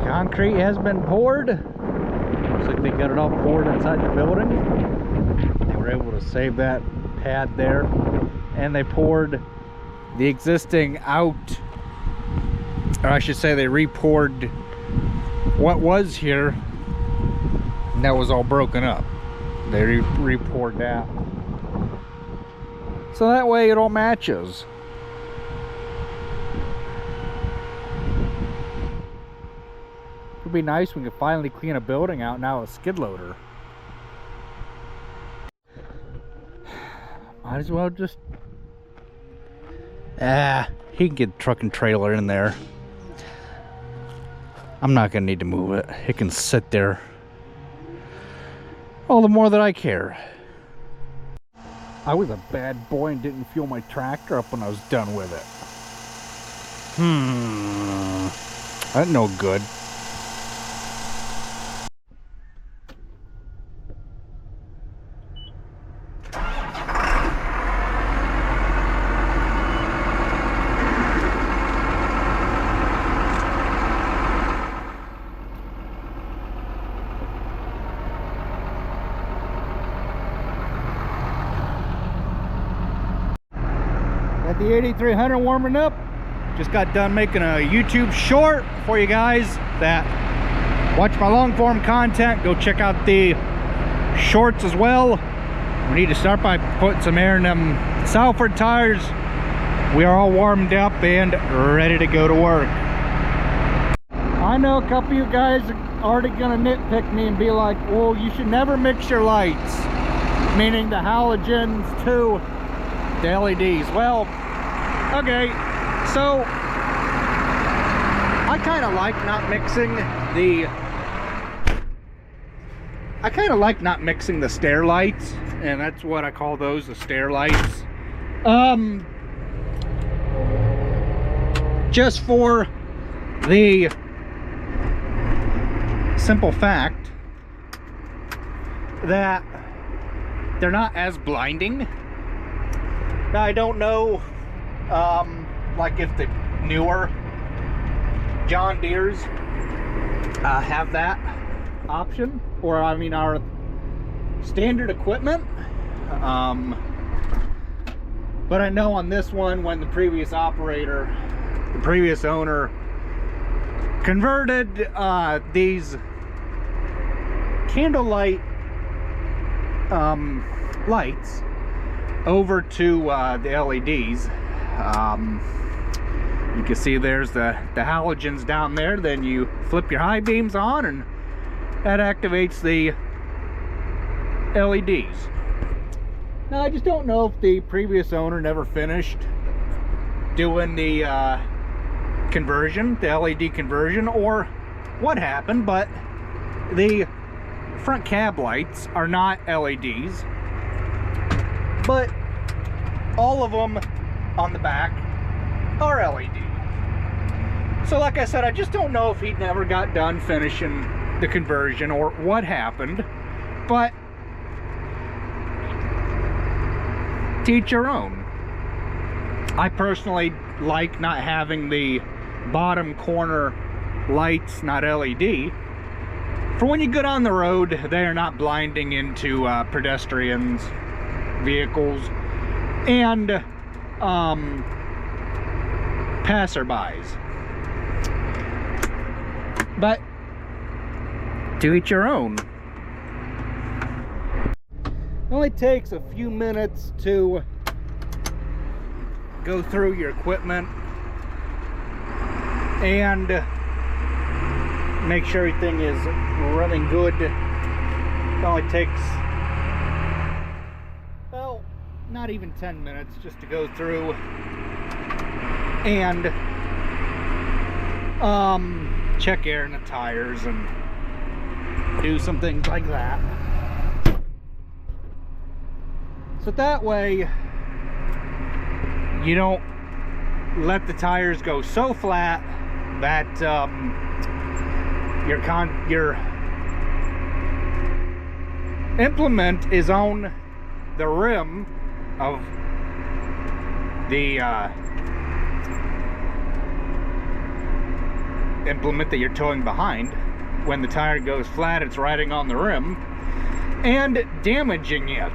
Concrete has been poured. Looks like they got it all poured inside the building. They were able to save that pad there. And they poured the existing out, or I should say they re-poured what was here. And that was all broken up. They re-poured that. So that way it all matches. It'd be nice when we could finally clean a building out now with a skid loader. Might as well just... he can get the truck and trailer in there. I'm not gonna need to move it. It can sit there. All the more that I care. I was a bad boy and didn't fuel my tractor up when I was done with it. That's no good. The 8300 warming up. Just got done making a YouTube short for you guys that watch my long form content. Go check out the shorts as well. We need to start by putting some air in them Salford tires. We are all warmed up and ready to go to work. I know a couple of you guys are already gonna nitpick me and be like, well, you should never mix your lights, meaning the halogens to the LEDs. Well, okay, so I kind of like not mixing the stair lights, and that's what I call those, the stair lights. Just for the simple fact that they're not as blinding. Now, I don't know like if the newer John Deere's have that option, or I mean our standard equipment, but I know on this one, when the previous owner converted these candlelight lights over to the LEDs. You can see there's the halogens down there. Then you flip your high beams on and that activates the LEDs. Now, I just don't know if the previous owner never finished doing the conversion, the LED conversion, or what happened, but the front cab lights are not LEDs, but all of them on the back are LED. So like I said, I just don't know if he never got done finishing the conversion or what happened, but to each your own. I personally like not having the bottom corner lights not LED. For when you get on the road, they are not blinding into pedestrians, vehicles, and passerbys. But to each your own. It only takes a few minutes to go through your equipment and make sure everything is running good. It only takes, well, not even 10 minutes just to go through and check air in the tires and do some things like that. So that way you don't let the tires go so flat that your implement is on the rim of the implement that you're towing behind. When the tire goes flat, it's riding on the rim and damaging it.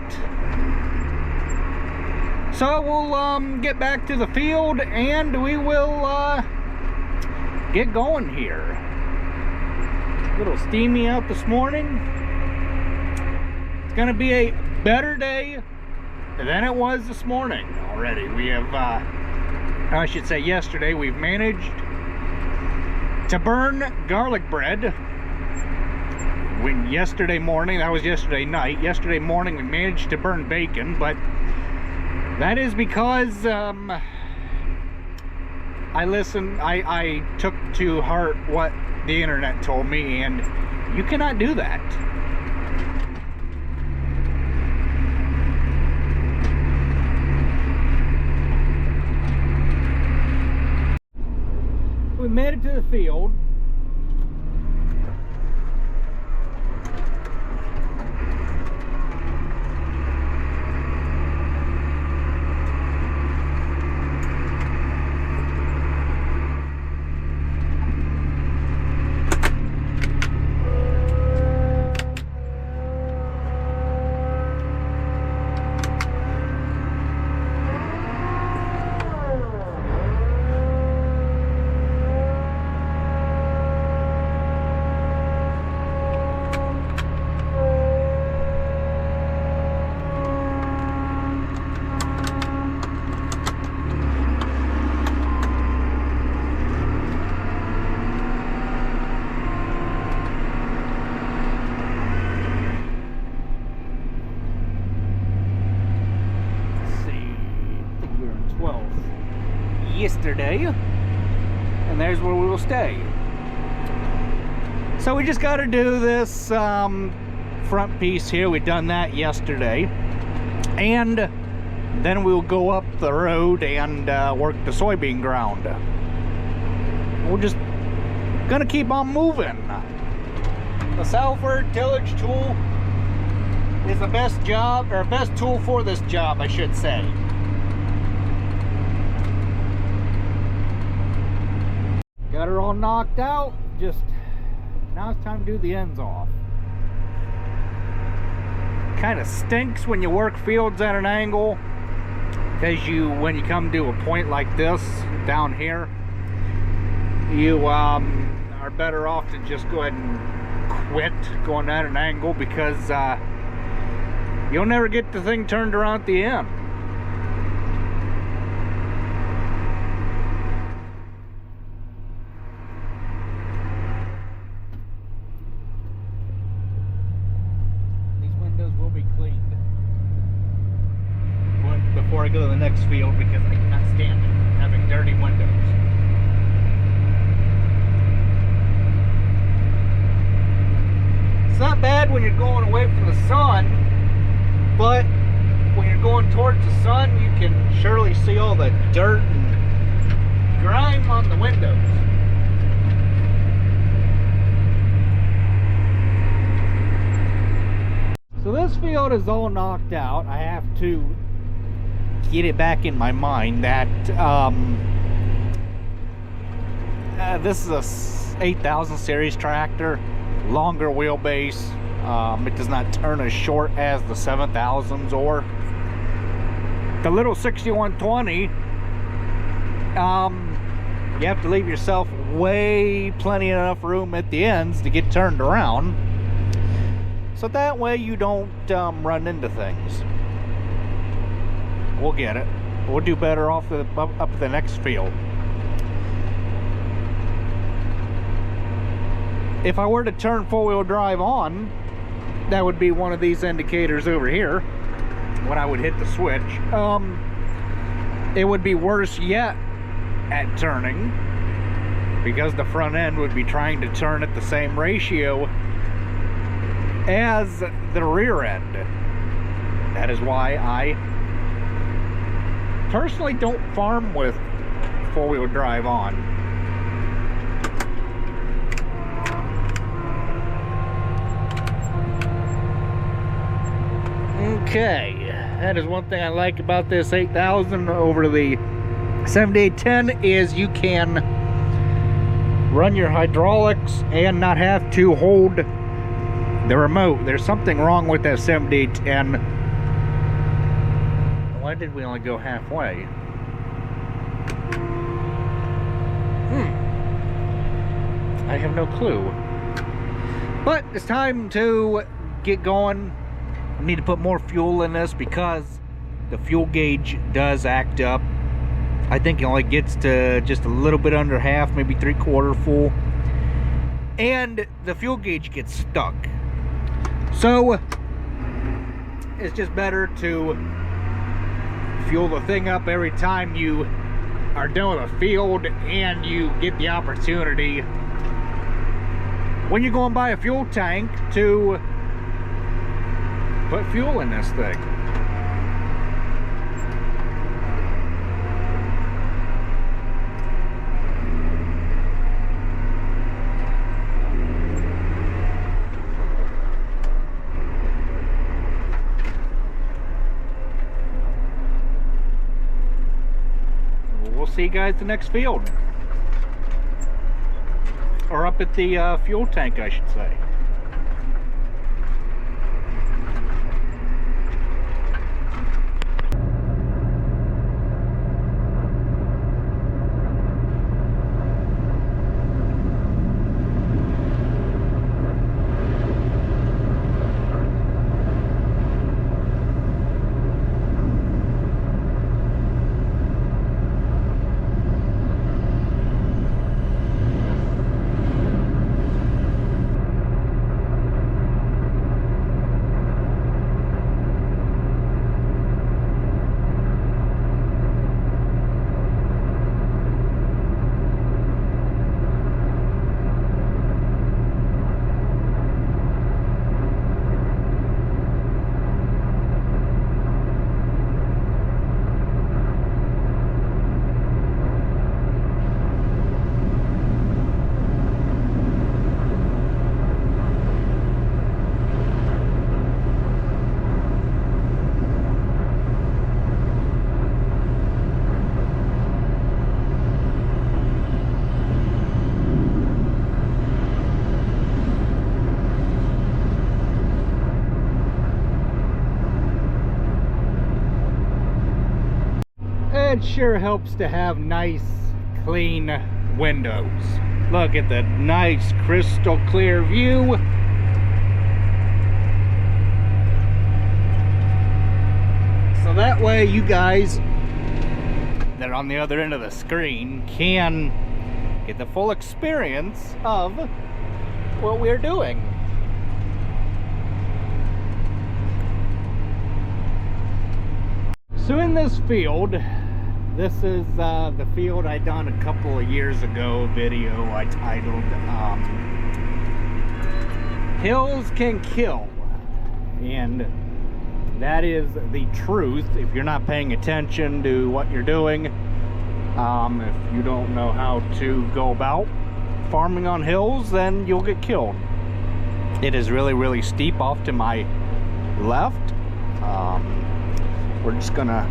So we'll get back to the field and we will get going here. A little steamy out this morning. It's gonna be a better day than it was this morning already. We have, I should say yesterday, we've managed to burn garlic bread. When yesterday morning, that was yesterday night, yesterday morning we managed to burn bacon, but that is because I took to heart what the internet told me, and you cannot do that. We made it to the field. Yesterday, and there's where we will stay. So we just got to do this front piece here. We've done that yesterday, and then we'll go up the road and work the soybean ground. We're just gonna keep on moving. The Salford tillage tool is the best tool for this job, I should say. Got her all knocked out. Just now it's time to do the ends off. Kind of stinks when you work fields at an angle, because when you come to a point like this down here, you are better off to just go ahead and quit going at an angle, because you'll never get the thing turned around at the end. Before I go to the next field, because I cannot stand it having dirty windows. It's not bad when you're going away from the sun, but when you're going towards the sun, you can surely see all the dirt and grime on the windows. So this field is all knocked out. I have to get it back in my mind that this is a 8000 series tractor, longer wheelbase. It does not turn as short as the 7000s or the little 6120. You have to leave yourself plenty enough room at the ends to get turned around, so that way you don't run into things. We'll get it. We'll do better off up the next field. If I were to turn four-wheel drive on, that would be one of these indicators over here when I would hit the switch. It would be worse yet at turning, because the front end would be trying to turn at the same ratio as the rear end. That is why I personally don't farm with four-wheel drive on. Okay, that is one thing I like about this 8000 over the 7810 is you can run your hydraulics and not have to hold the remote. There's something wrong with that 7010. Why did we only go halfway? I have no clue. But it's time to get going. I need to put more fuel in this because the fuel gauge does act up. I think it only gets to just a little bit under half, maybe 3/4 full. And the fuel gauge gets stuck. So it's just better to fuel the thing up every time you are done with a field and you get the opportunity when you're going by a fuel tank to put fuel in this thing. We'll see you guys at the next field. Or up at the fuel tank, I should say. It sure helps to have nice, clean windows. Look at the nice, crystal clear view. So that way you guys that are on the other end of the screen can get the full experience of what we're doing. So in this field, this is the field I done a couple of years ago, a video I titled Hills Can Kill. And that is the truth if you're not paying attention to what you're doing. If you don't know how to go about farming on hills, then you'll get killed. It is really, really steep off to my left. We're just gonna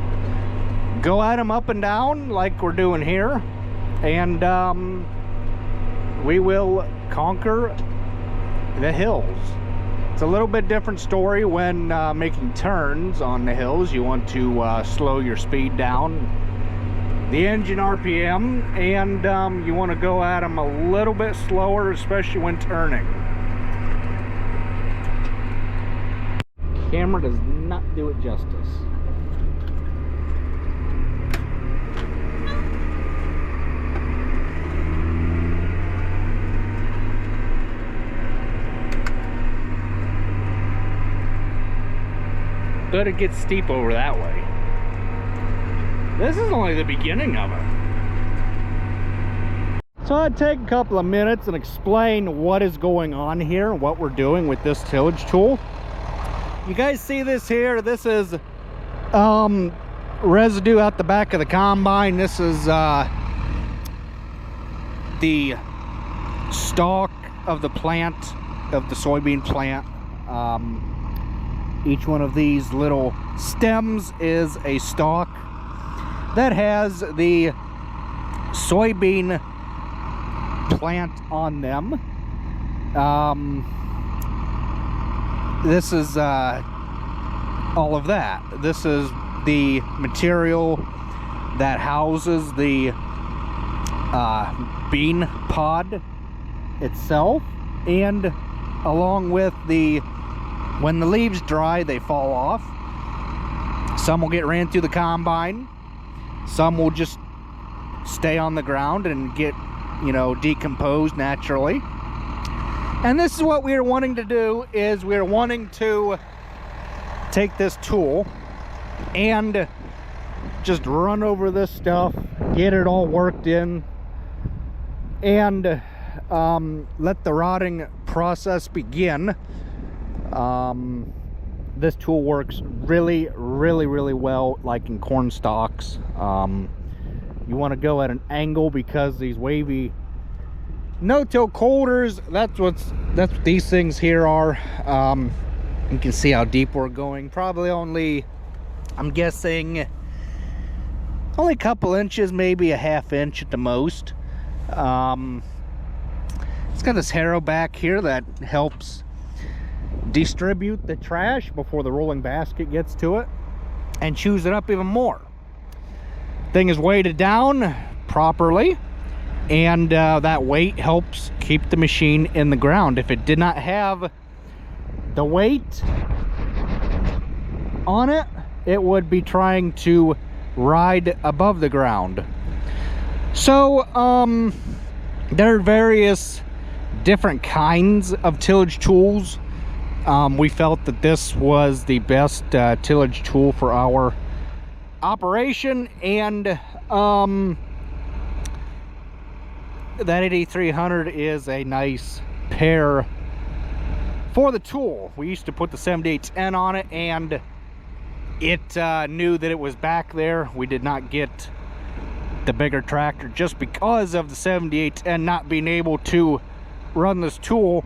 go at them up and down like we're doing here, and we will conquer the hills. It's a little bit different story when making turns on the hills. You want to slow your speed down, the engine RPM, and you want to go at them a little bit slower, especially when turning. Camera does not do it justice. But it gets steep over that way. This is only the beginning of it. So I'd take a couple of minutes and explain what is going on here, what we're doing with this tillage tool. You guys see this here? This is residue out the back of the combine. This is the stalk of the plant, of the soybean plant. Each one of these little stems is a stalk that has the soybean plant on them. This is all of that. This is the material that houses the bean pod itself, and along with when the leaves dry, they fall off. Some will get ran through the combine, some will just stay on the ground and get, you know, decomposed naturally. And this is what we are wanting to do, is we're wanting to take this tool and just run over this stuff, get it all worked in, and let the rotting process begin. This tool works really well, like in corn stalks. You want to go at an angle because these wavy no-till coulters, that's what these things here are. You can see how deep we're going. Probably only, I'm guessing, only a couple inches, maybe a half inch at the most. It's got this harrow back here that helps distribute the trash before the rolling basket gets to it and chews it up even more. Thing is weighted down properly, and that weight helps keep the machine in the ground. If it did not have the weight on it, it would be trying to ride above the ground. So there are various different kinds of tillage tools. We felt that this was the best tillage tool for our operation, and that 8300 is a nice pair for the tool. We used to put the 7810 on it, and it knew that it was back there. We did not get the bigger tractor just because of the 7810 not being able to run this tool.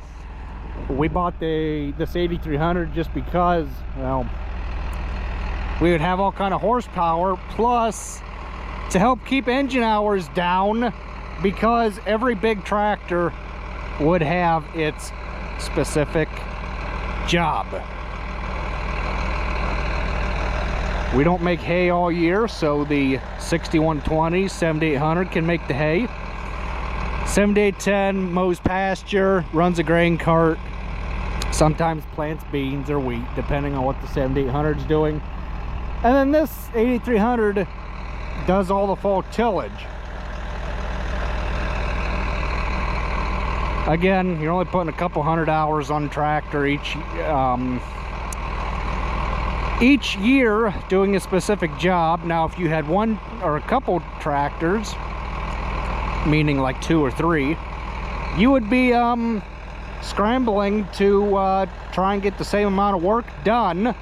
We bought this 8300 just because, well, we would have all kind of horsepower, plus to help keep engine hours down, because every big tractor would have its specific job. We don't make hay all year, so the 6120 7800 can make the hay. 7810 mows pasture, runs a grain cart, sometimes plants beans or wheat, depending on what the 7800 is doing. And then this 8300 does all the fall tillage. Again, you're only putting a couple hundred hours on tractor each year doing a specific job. Now, if you had one or a couple tractors, meaning like 2 or 3, you would be scrambling to try and get the same amount of work done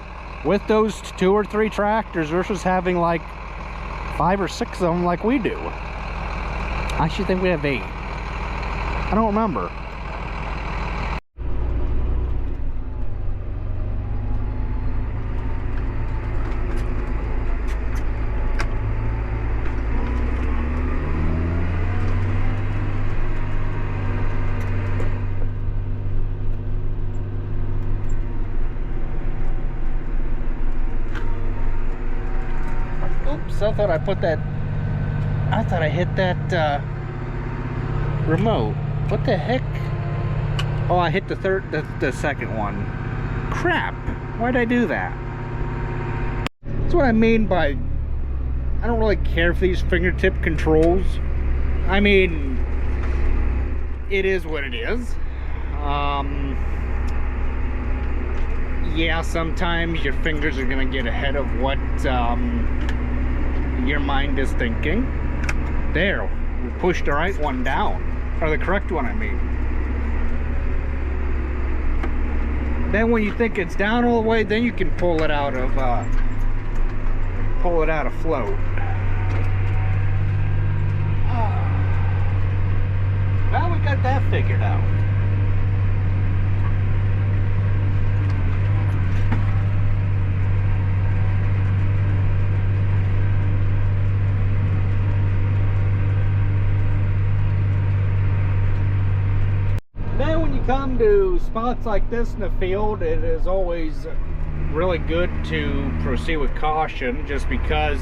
with those 2 or 3 tractors versus having like 5 or 6 of them like we do. I actually think we have 8. I don't remember. Oops, I thought I hit that remote. What the heck? Oh, I hit the second one. Crap, why'd I do that? That's what I mean by, I don't really care for these fingertip controls. I mean, it is what it is. Yeah, sometimes your fingers are gonna get ahead of what your mind is thinking. There, we pushed the right one down, or the correct one, I mean. Then when you think it's down all the way, then you can pull it out of float. Well, we got that figured out. come to spots like this in the field, it is always really good to proceed with caution, just because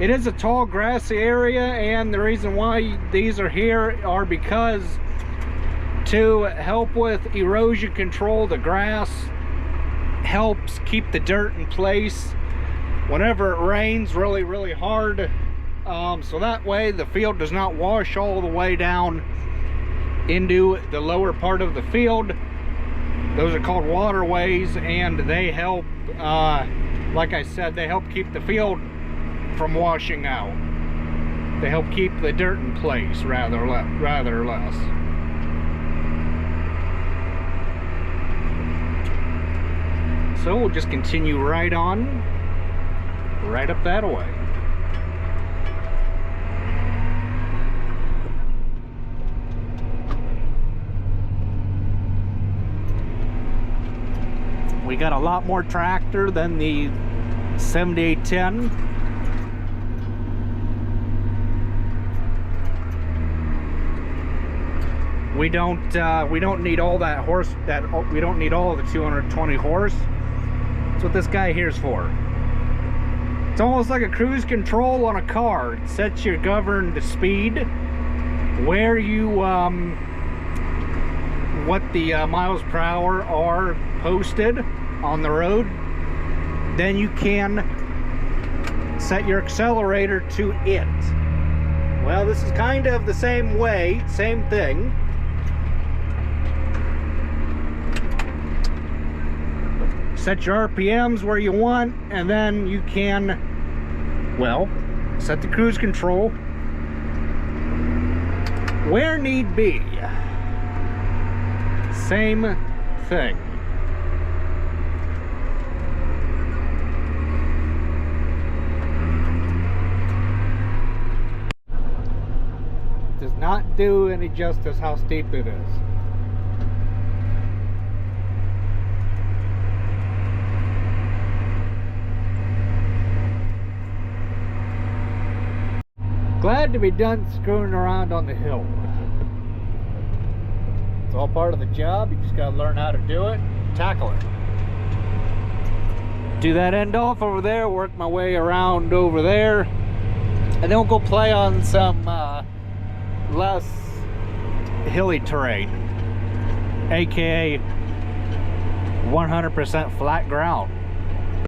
it is a tall grassy area, and the reason why these are here are because to help with erosion control. The grass helps keep the dirt in place whenever it rains really hard, so that way the field does not wash all the way down into the lower part of the field. Those are called waterways, and they help, like I said, they help keep the field from washing out. They help keep the dirt in place rather or less. So we'll just continue right on, right up that way. We got a lot more tractor than the 7810. We don't need all that horse. We don't need all of the 220 horse. That's what this guy here's for. It's almost like a cruise control on a car. It sets you governed speed, where you what the miles per hour are posted on the road. Then you can set your accelerator to it. Well, this is kind of the same way, same thing. Set your RPMs where you want, and then you can, well, set the cruise control where need be. Same thing. Does not do any justice how steep it is. Glad to be done screwing around on the hill. It's all part of the job. You just gotta learn how to do it, tackle it. Do that end off over there, work my way around over there, and then we'll go play on some less hilly terrain, aka 100% flat ground.